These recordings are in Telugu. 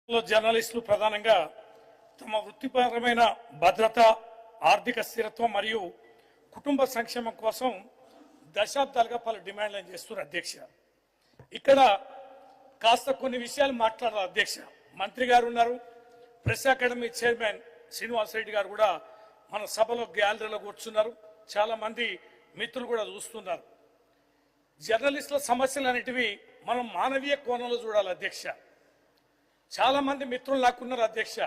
జర్నలిస్టులు ప్రధానంగా తమ వృత్తిపరమైన భద్రత, ఆర్థిక స్థిరత్వం మరియు కుటుంబ సంక్షేమం కోసం దశాబ్దాలుగా పలు డిమాండ్లను చేస్తున్నారు అధ్యక్ష. ఇక్కడ కాస్త కొన్ని విషయాలు మాట్లాడారు అధ్యక్ష. మంత్రి గారు ఉన్నారు, press academy chairman Srinivas Reddy గారు కూడా మన సభలో గ్యాలరీలో కూర్చున్నారు. చాలా మంది మిత్రులు కూడా చూస్తున్నారు. జర్నలిస్టుల సమస్యలు అనేటివి మనం మానవీయ కోణంలో చూడాలి అధ్యక్ష. చాలా మంది మిత్రులు నాకున్నారు అధ్యక్ష.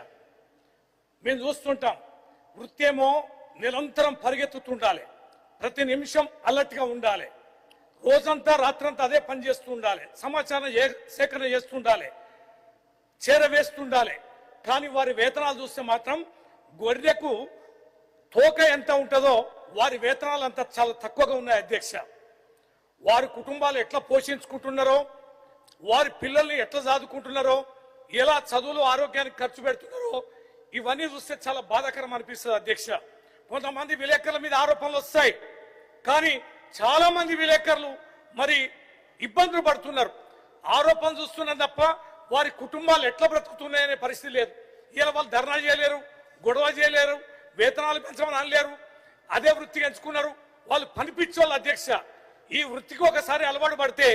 మేము చూస్తుంటాం, వృత్తి ఏమో నిరంతరం పరిగెత్తుతుండాలి, ప్రతి నిమిషం అలర్ట్గా ఉండాలి, రోజంతా రాత్రంతా అదే పని చేస్తూ ఉండాలి, సమాచారం సేకరణ చేస్తుండాలి, చేరవేస్తుండాలి. కానీ వారి వేతనాలు చూస్తే మాత్రం గొర్రెకు తోక ఎంత ఉంటుందో వారి వేతనాలు అంత చాలా తక్కువగా ఉన్నాయి అధ్యక్ష. వారి కుటుంబాలు ఎట్లా పోషించుకుంటున్నారో, వారి పిల్లల్ని ఎట్లా చదువుకుంటున్నారో, ఎలా చదువులు ఆరోగ్యానికి ఖర్చు పెడుతున్నారో ఇవన్నీ చూస్తే చాలా బాధాకరం అనిపిస్తుంది అధ్యక్ష. కొంతమంది విలేకరుల మీద ఆరోపణలు వస్తాయి, కానీ చాలా మంది విలేకరులు మరి ఇబ్బందులు పడుతున్నారు. ఆరోపణలు చూస్తున్నారు తప్ప వారి కుటుంబాలు ఎట్లా బ్రతుకుతున్నాయనే పరిస్థితి లేదు. ఇలా వాళ్ళు ధర్నా చేయలేరు, గొడవ చేయలేరు, వేతనాలు పెంచమని అనలేరు, అదే వృత్తికి ఎంచుకున్నారు. వాళ్ళు పనిపించోళ్ళు అధ్యక్ష. ఈ వృత్తికి ఒకసారి అలవాటు పడితే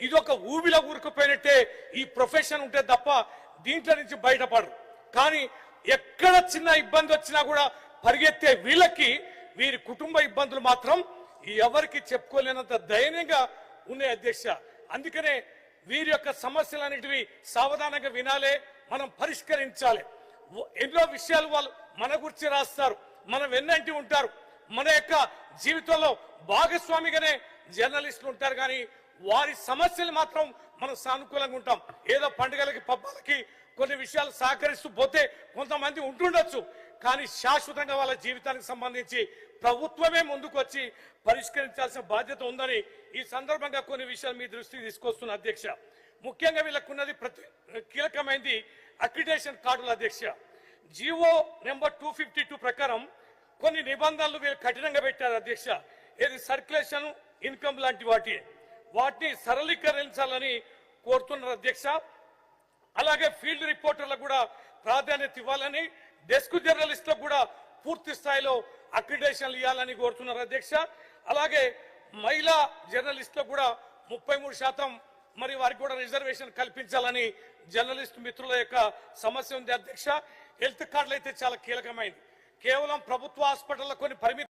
ఇది ఒక ఊబిలో ఊరుకుపోయినట్టే ఈ ప్రొఫెషన్ ఉంటే తప్ప దీంట్లో నుంచి బయటపడరు. కానీ ఎక్కడ చిన్న ఇబ్బంది వచ్చినా కూడా పరిగెత్తే వీళ్ళకి వీరి కుటుంబ ఇబ్బందులు మాత్రం ఎవరికి చెప్పుకోలేనంత దయనీయంగా ఉన్నాయి అధ్యక్ష. అందుకనే వీరి యొక్క సమస్యలన్నిటివి సావధానంగా వినాలే, మనం పరిష్కరించాలి. ఎన్నో విషయాలు వాళ్ళు మన గురించి రాస్తారు, మన వెన్నంటి ఉంటారు, మన యొక్క జీవితంలో భాగస్వామిగానే జర్నలిస్టులు ఉంటారు. కానీ వారి సమస్యలు మాత్రం మనం సానుకూలంగా ఉంటాం. ఏదో పండుగలకి పబ్బాలకి కొన్ని విషయాలు సహకరిస్తూ పోతే కొంతమంది ఉంటుండొచ్చు, కానీ శాశ్వతంగా వాళ్ళ జీవితానికి సంబంధించి ప్రభుత్వమే ముందుకు వచ్చి పరిష్కరించాల్సిన బాధ్యత ఉందని ఈ సందర్భంగా కొన్ని విషయాలు మీ దృష్టికి తీసుకొస్తున్న అధ్యక్ష. ముఖ్యంగా వీళ్ళకున్నది కీలకమైనది అక్రిడేషన్ కార్డుల అధ్యక్ష. జీవో నెంబర్ 252 ప్రకారం కొన్ని నిబంధనలు వీళ్ళు కఠినంగా పెట్టారు అధ్యక్ష. ఇది సర్క్యులేషన్, ఇన్కమ్ లాంటి వాటిని సరళీకరించాలని కోరుతున్నారు అధ్యక్ష. అలాగే ఫీల్డ్ రిపోర్టర్లకు కూడా ప్రాధాన్యత ఇవ్వాలని, డెస్క్ జర్నలిస్టులకు కూడా పూర్తి స్థాయిలో అక్రిడేషన్లు ఇవ్వాలని కోరుతున్నారు అధ్యక్ష. అలాగే మహిళా జర్నలిస్టులకు కూడా 33% మరి వారికి కూడా రిజర్వేషన్ కల్పించాలని జర్నలిస్టు మిత్రుల యొక్క సమస్య ఉంది అధ్యక్ష. హెల్త్ కార్డులు అయితే చాలా కీలకమైంది. కేవలం ప్రభుత్వ హాస్పిటల్లో కొన్ని పరిమితి